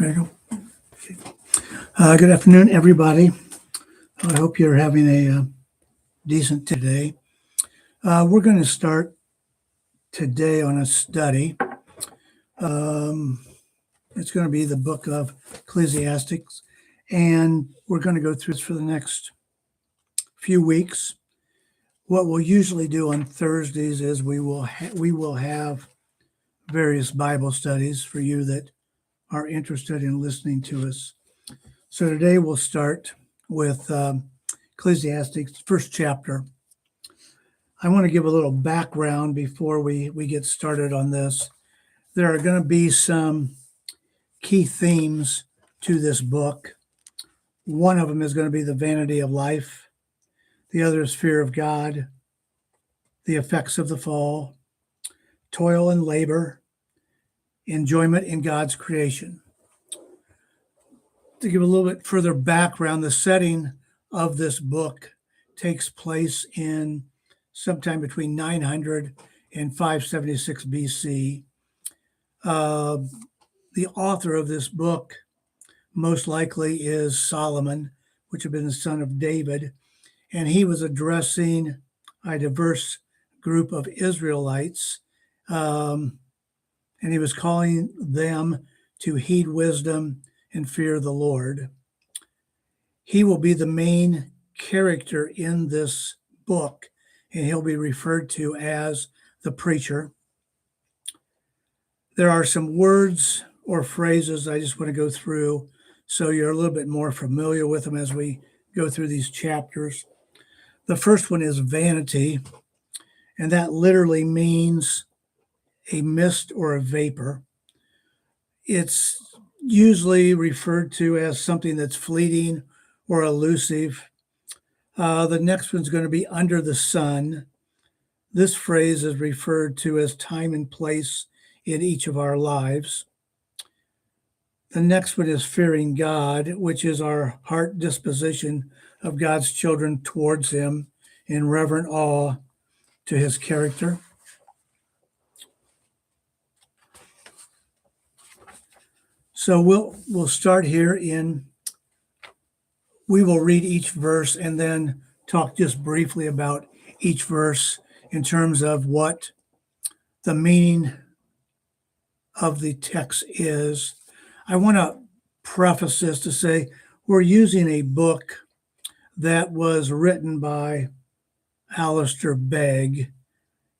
Ready to go? Okay. Good afternoon, everybody. I hope you're having a decent today. We're going to start today on a study. It's going to be the book of Ecclesiastes, and we're going to go through this for the next few weeks. What we'll usually do on Thursdays is we will have various Bible studies for you that are interested in listening to us. So today we'll start with Ecclesiastes, first chapter. I want to give a little background before we get started on this. There are going to be some key themes to this book. One of them is going to be the vanity of life. The other is fear of God, the effects of the fall, toil and labor, enjoyment in God's creation. To give a little bit further background, the setting of this book takes place in sometime between 900 and 576 BC. The author of this book most likely is Solomon, which had been the son of David, and he was addressing a diverse group of Israelites, and he was calling them to heed wisdom and fear the Lord. He will be the main character in this book, and he'll be referred to as the preacher. There are some words or phrases I just want to go through so you're a little bit more familiar with them as we go through these chapters. The first one is vanity, and that literally means a mist or a vapor. It's usually referred to as something that's fleeting or elusive. The next one's going to be under the sun. This phrase is referred to as time and place in each of our lives. The next one is fearing God, which is our heart disposition of God's children towards him in reverent awe to his character. So we'll start here we will read each verse and then talk just briefly about each verse in terms of what the meaning of the text is. I want to preface this to say we're using a book that was written by Alistair Begg.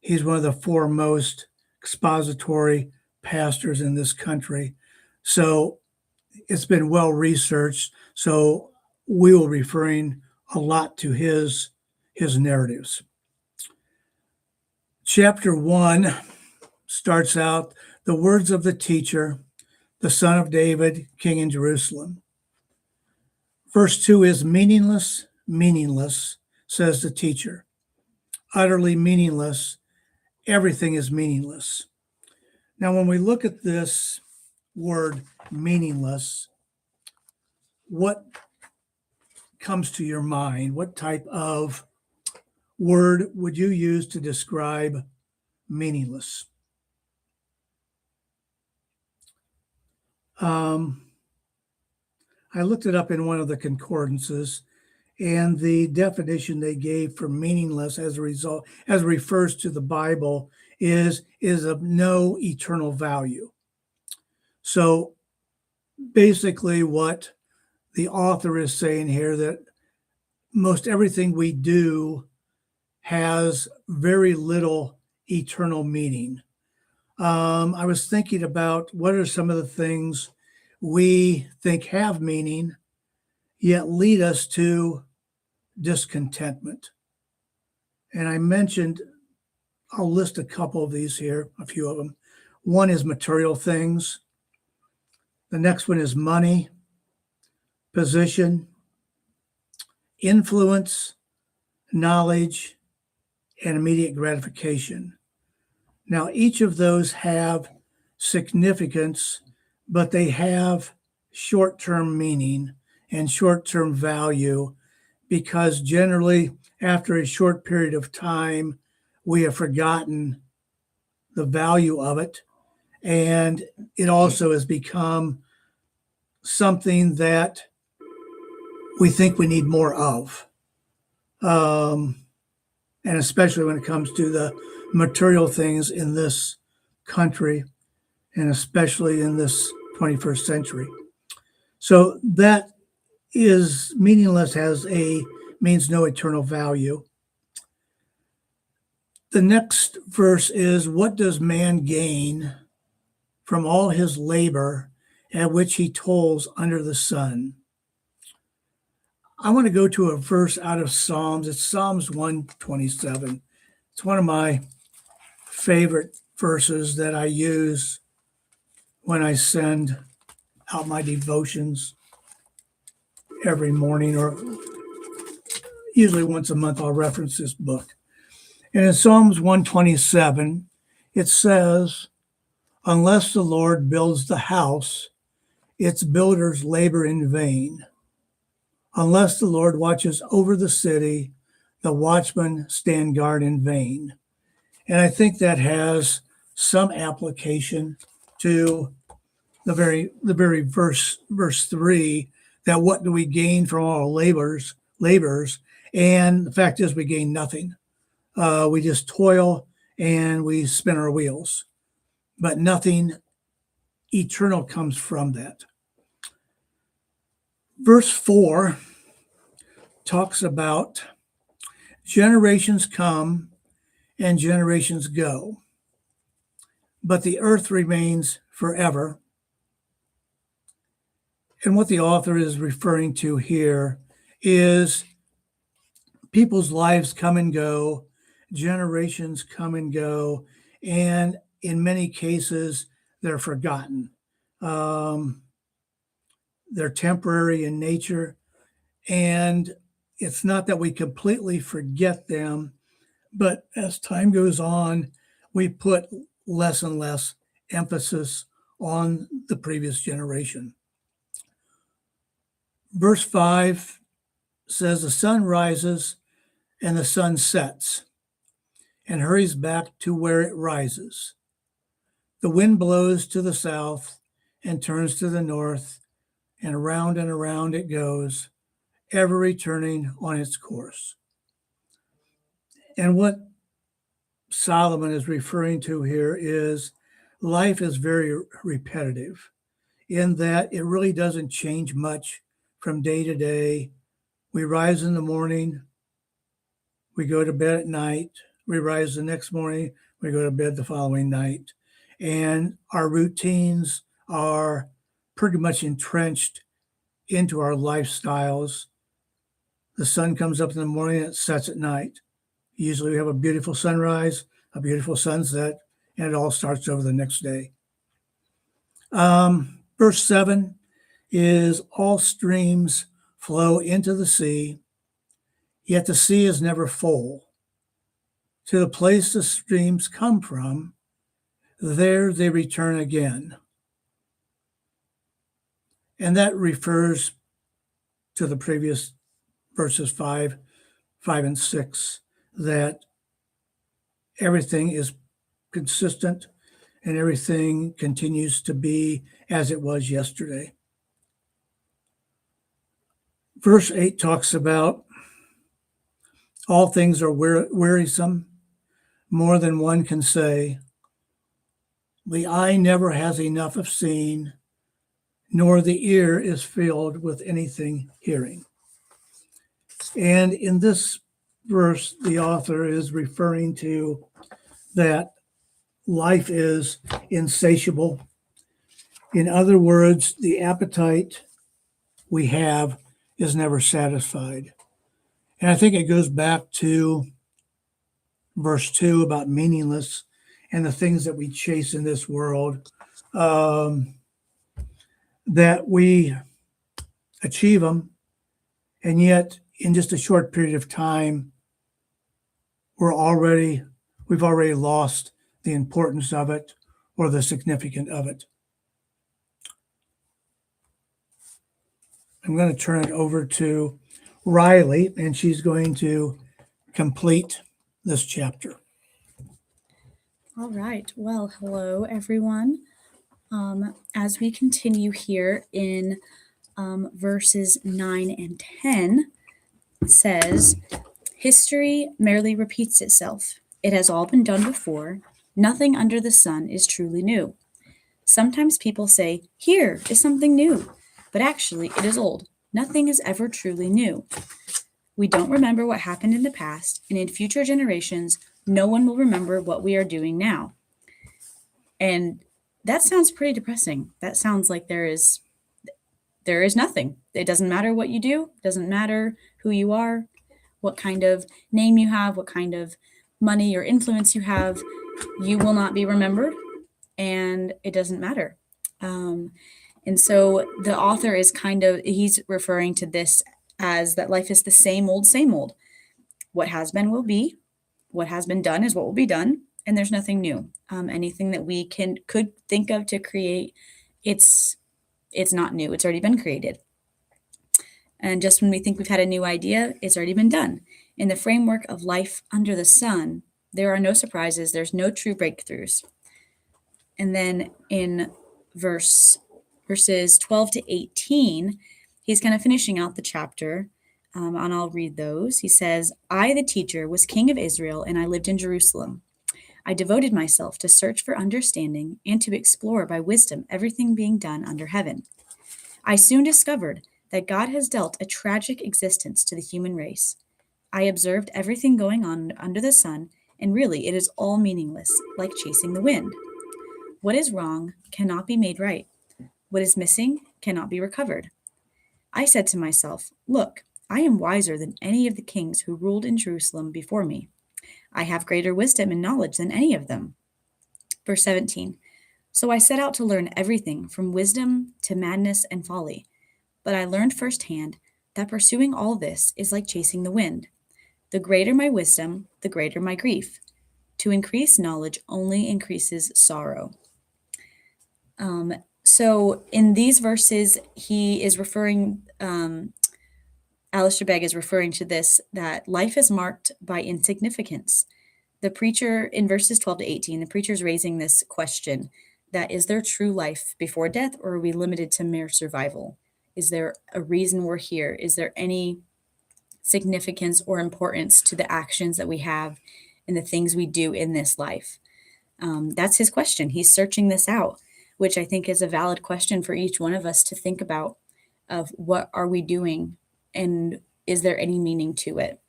He's one of the foremost expository pastors in this country. So it's been well researched. So we will be referring a lot to his narratives. Chapter 1 starts out, the words of the teacher, the son of David, king in Jerusalem. Verse 2 is meaningless, meaningless, says the teacher. Utterly meaningless. Everything is meaningless. Now, when we look at this word meaningless, what comes to your mind? What type of word would you use to describe meaningless? I looked it up in one of the concordances, and the definition they gave for meaningless as refers to the Bible is of no eternal value. So basically what the author is saying here, that most everything we do has very little eternal meaning. I was thinking about what are some of the things we think have meaning, yet lead us to discontentment. And I mentioned, I'll list a couple of these here, a few of them. One is material things. The next one is money, position, influence, knowledge, and immediate gratification. Now, each of those have significance, but they have short-term meaning and short-term value because generally, after a short period of time, we have forgotten the value of it, and it also has become something that we think we need more of. And especially when it comes to the material things in this country, and especially in this 21st century. So that is meaningless means no eternal value. The next verse is, what does man gain from all his labor at which he toils under the sun? I want to go to a verse out of Psalms. It's Psalms 127. It's one of my favorite verses that I use when I send out my devotions every morning, or usually once a month. I'll reference this book. And in Psalms 127, it says, unless the Lord builds the house, its builders labor in vain. Unless the Lord watches over the city, the watchmen stand guard in vain. And I think that has some application to the very verse 3, that what do we gain from our labors? And the fact is, we gain nothing. We just toil and we spin our wheels, but nothing eternal comes from that. Verse 4 talks about generations come and generations go, but the earth remains forever. And what the author is referring to here is people's lives come and go, generations come and go, and in many cases, they're forgotten. They're temporary in nature, and it's not that we completely forget them, but as time goes on, we put less and less emphasis on the previous generation. Verse 5 says, the sun rises and the sun sets and hurries back to where it rises. The wind blows to the south and turns to the north, and around it goes, ever returning on its course. And what Solomon is referring to here is life is very repetitive, in that it really doesn't change much from day to day. We rise in the morning, we go to bed at night, we rise the next morning, we go to bed the following night. And our routines are pretty much entrenched into our lifestyles. The sun comes up in the morning, it sets at night. Usually we have a beautiful sunrise, a beautiful sunset, and it all starts over the next day. Verse 7 is, all streams flow into the sea, yet the sea is never full. To the place the streams come from, there they return again. And that refers to the previous verses 5 and 6, that everything is consistent and everything continues to be as it was yesterday. Verse 8 talks about all things are wearisome, more than one can say. The eye never has enough of seeing, nor the ear is filled with anything hearing. And in this verse, the author is referring to that life is insatiable. In other words, the appetite we have is never satisfied. And I think it goes back to verse 2 about meaningless and the things that we chase in this world, that we achieve them, and yet in just a short period of time, we've already lost the importance of it or the significance of it. I'm going to turn it over to Riley, and she's going to complete this chapter. All right. Well, hello, everyone. As we continue here in verses 9 and 10, it says, history merely repeats itself. It has all been done before. Nothing under the sun is truly new. Sometimes people say, here is something new, but actually it is old. Nothing is ever truly new. We don't remember what happened in the past, and in future generations, no one will remember what we are doing now. And that sounds pretty depressing. That sounds like there is nothing. It doesn't matter what you do, it doesn't matter who you are, what kind of name you have, what kind of money or influence you have, you will not be remembered, and it doesn't matter. And so the author is he's referring to this as that life is the same old, same old. What has been will be. What has been done is what will be done, and there's nothing new. Anything that we could think of to create, it's not new. It's already been created. And just when we think we've had a new idea, it's already been done. In the framework of life under the sun, there are no surprises. There's no true breakthroughs. And then in verses 12 to 18, he's kind of finishing out the chapter, and I'll read those. He says, I, the teacher, was king of Israel, and I lived in Jerusalem. I devoted myself to search for understanding and to explore by wisdom everything being done under heaven. I soon discovered that God has dealt a tragic existence to the human race. I observed everything going on under the sun, and really it is all meaningless, like chasing the wind. What is wrong cannot be made right. What is missing cannot be recovered. I said to myself, look, I am wiser than any of the kings who ruled in Jerusalem before me. I have greater wisdom and knowledge than any of them. Verse 17. So I set out to learn everything from wisdom to madness and folly. But I learned firsthand that pursuing all this is like chasing the wind. The greater my wisdom, the greater my grief. To increase knowledge only increases sorrow. So in these verses, he is referring, Alistair Begg is referring to this, that life is marked by insignificance. The preacher, in verses 12 to 18, the preacher is raising this question, that is there true life before death, or are we limited to mere survival? Is there a reason we're here? Is there any significance or importance to the actions that we have and the things we do in this life? That's his question. He's searching this out, which I think is a valid question for each one of us to think about, of what are we doing, and is there any meaning to it?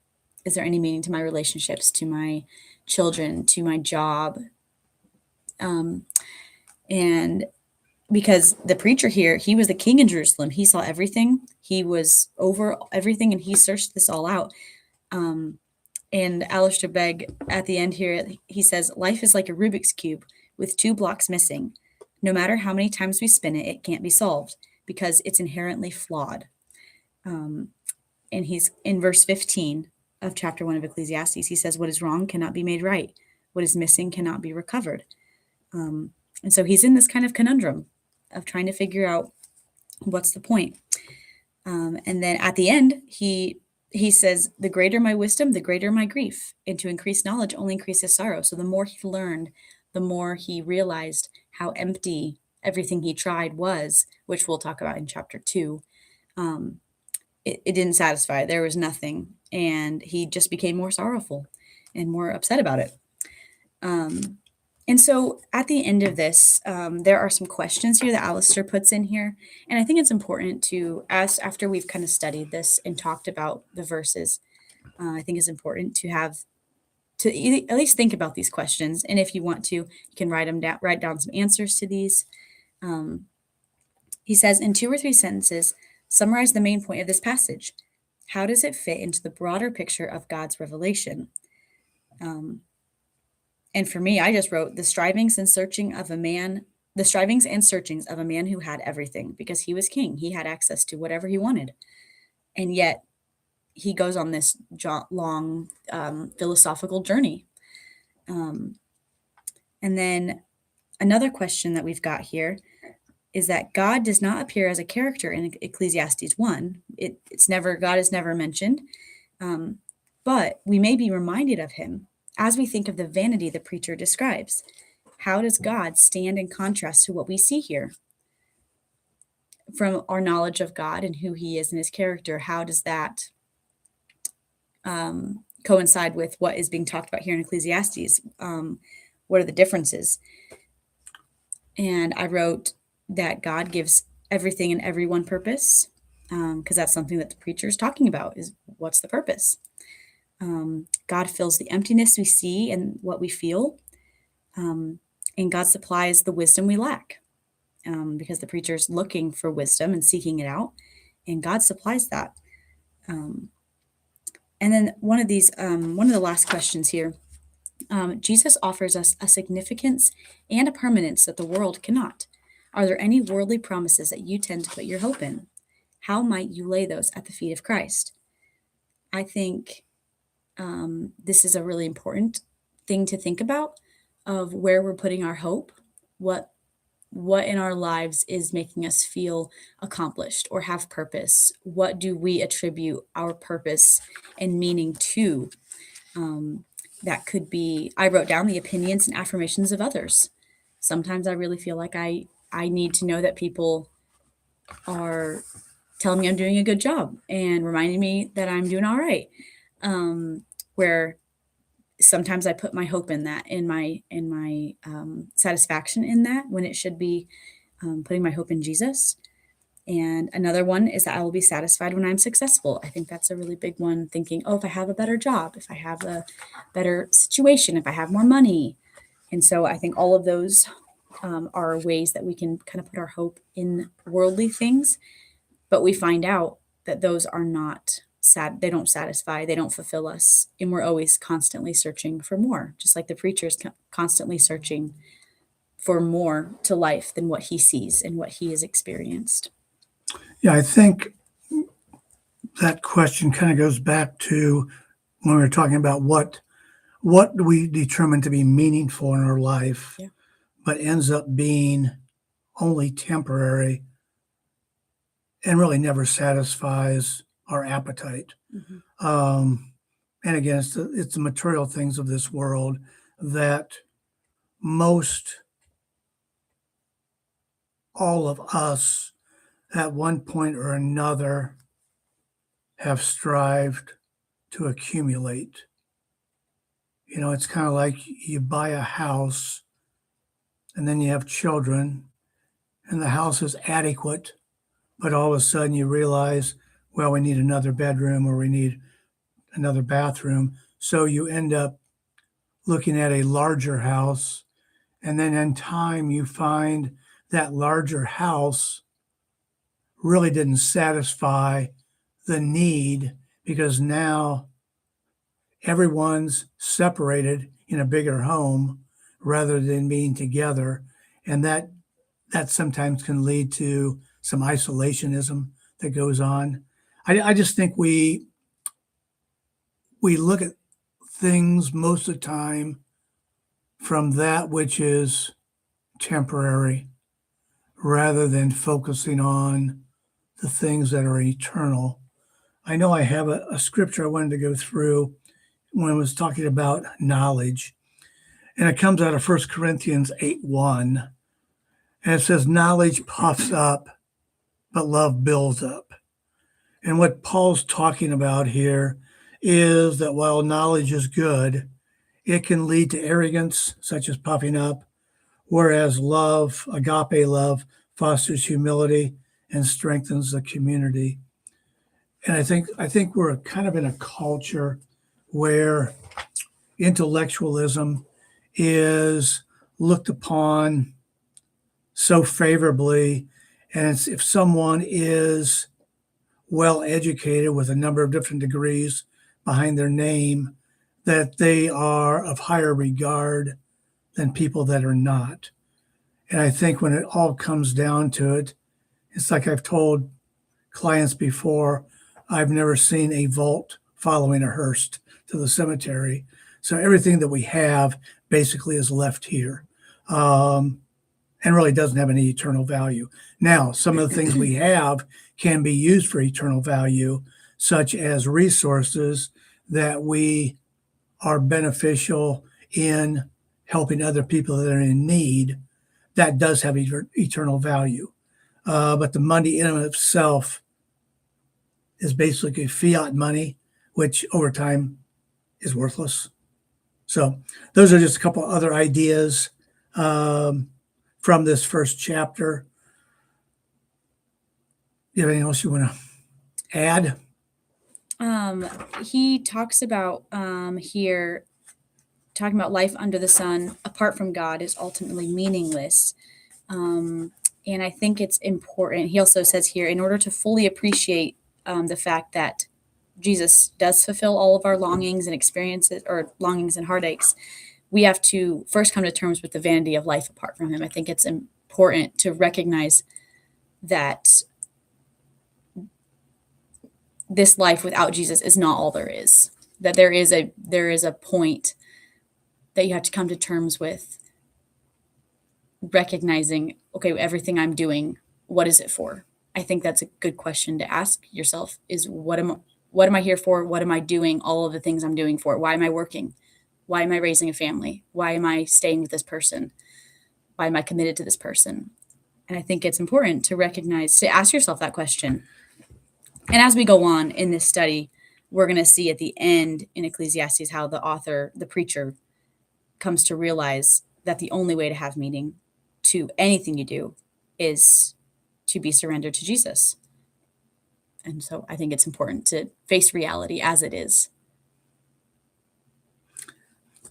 Is there any meaning to my relationships, to my children, to my job? And because the preacher here, he was the king in Jerusalem. He saw everything. He was over everything, and he searched this all out. And Alistair Begg, at the end here, he says, life is like a Rubik's Cube with 2 blocks missing. No matter how many times we spin it, it can't be solved because it's inherently flawed. And he's in verse 15 of chapter 1 of Ecclesiastes. He says, what is wrong cannot be made right. What is missing cannot be recovered. And so he's in this kind of conundrum of trying to figure out what's the point. And then at the end, he says, the greater my wisdom, the greater my grief. And to increase knowledge only increases sorrow. So the more he learned, the more he realized how empty everything he tried was, which we'll talk about in chapter 2. It didn't satisfy. There was nothing. And he just became more sorrowful and more upset about it. And so at the end of this, there are some questions here that Alistair puts in here. And I think it's important to ask, after we've kind of studied this and talked about the verses, I think it's important to at least think about these questions. And if you want to, you can write down some answers to these. He says, in 2 or 3 sentences, summarize the main point of this passage. How does it fit into the broader picture of God's revelation? And for me, I just wrote the strivings and searchings of a man who had everything, because he was king. He had access to whatever he wanted. And yet he goes on this long philosophical journey. And then another question that we've got here is that God does not appear as a character in Ecclesiastes 1. God is never mentioned, but we may be reminded of him as we think of the vanity the preacher describes. how does God stand in contrast to what we see here? From our knowledge of God and who he is and his character, how does that coincide with what is being talked about here in Ecclesiastes? What are the differences? And I wrote that God gives everything and everyone purpose, because that's something that the preacher is talking about, is what's the purpose? God fills the emptiness we see and what we feel, and God supplies the wisdom we lack, because the preacher is looking for wisdom and seeking it out, and God supplies that. And then one of the last questions here, Jesus offers us a significance and a permanence that the world cannot. Are there any worldly promises that you tend to put your hope in? How might you lay those at the feet of Christ? I think this is a really important thing to think about, of where we're putting our hope, what in our lives is making us feel accomplished or have purpose. What do we attribute our purpose and meaning to? That could be, I wrote down the opinions and affirmations of others. Sometimes I really feel like I need to know that people are telling me I'm doing a good job and reminding me that I'm doing all right. Where sometimes I put my hope in that, in my satisfaction in that, when it should be putting my hope in Jesus. And another one is that I will be satisfied when I'm successful. I think that's a really big one, thinking, oh, if I have a better job, if I have a better situation, if I have more money. And so I think all of those are ways that we can kind of put our hope in worldly things, but we find out that those are not sad. They don't satisfy, they don't fulfill us. And we're always constantly searching for more, just like the preacher is constantly searching for more to life than what he sees and what he has experienced. Yeah, I think that question kind of goes back to when we were talking about what do we determine to be meaningful in our life, Yeah. but ends up being only temporary and really never satisfies our appetite. Mm-hmm. And again, it's the material things of this world that most all of us at one point or another have strived to accumulate. You know, it's kind of like you buy a house and then you have children and the house is adequate, but all of a sudden you realize, well, we need another bedroom or we need another bathroom. So you end up looking at a larger house. And then in time, you find that larger house really didn't satisfy the need, because now everyone's separated in a bigger home rather than being together. And that sometimes can lead to some isolationism that goes on. I just think we look at things most of the time from that which is temporary rather than focusing on the things that are eternal. I know I have a scripture I wanted to go through when I was talking about knowledge, and it comes out of 1 Corinthians 8:1, and it says, knowledge puffs up, but love builds up. And what Paul's talking about here is that while knowledge is good, it can lead to arrogance, such as puffing up, whereas love, agape love, fosters humility and strengthens the community. And I think we're kind of in a culture where intellectualism is looked upon so favorably. And if someone is well educated with a number of different degrees behind their name, that they are of higher regard than people that are not. And I think when it all comes down to it, it's like I've told clients before, I've never seen a vault following a hearse to the cemetery. So everything that we have basically is left here, and really doesn't have any eternal value. Now, some of the things we have can be used for eternal value, such as resources that we are beneficial in helping other people that are in need, that does have eternal value. But the money in and of itself is basically fiat money, which over time is worthless. So those are just a couple other ideas from this first chapter. You have anything else you want to add? He talks about here, talking about life under the sun, apart from God, is ultimately meaningless. And I think it's important. He also says here, in order to fully appreciate the fact that Jesus does fulfill all of our longings and experiences, or longings and heartaches, we have to first come to terms with the vanity of life apart from him. I think it's important to recognize that this life without Jesus is not all there is. That there is a point that you have to come to terms with, recognizing, okay, everything I'm doing, what is it for? I think that's a good question to ask yourself, is what am I here for? What am I doing all of the things I'm doing for? Why am I working? Why am I raising a family? Why am I staying with this person? Why am I committed to this person? And I think it's important to recognize, to ask yourself that question. And as we go on in this study, we're going to see at the end in Ecclesiastes how the author, the preacher, comes to realize that the only way to have meaning to anything you do is to be surrendered to Jesus. And so I think it's important to face reality as it is.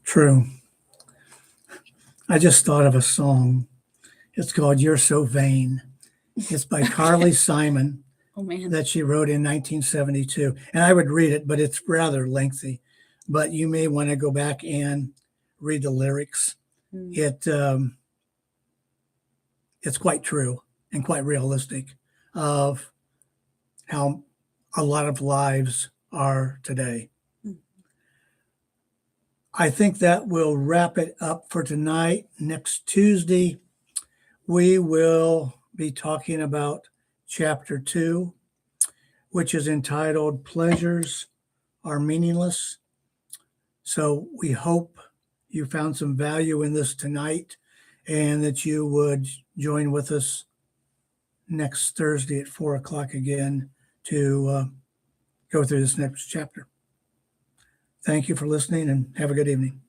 True. I just thought of a song. It's called You're So Vain. It's by Carly Simon. Oh, man. That she wrote in 1972. And I would read it, but it's rather lengthy. But you may want to go back and read the lyrics. It's quite true and quite realistic of how a lot of lives are today. I think that will wrap it up for tonight. Next Tuesday, we will be talking about chapter 2, which is entitled Pleasures Are Meaningless. So we hope you found some value in this tonight and that you would join with us next Thursday at 4 o'clock again to go through this next chapter. Thank you for listening and have a good evening.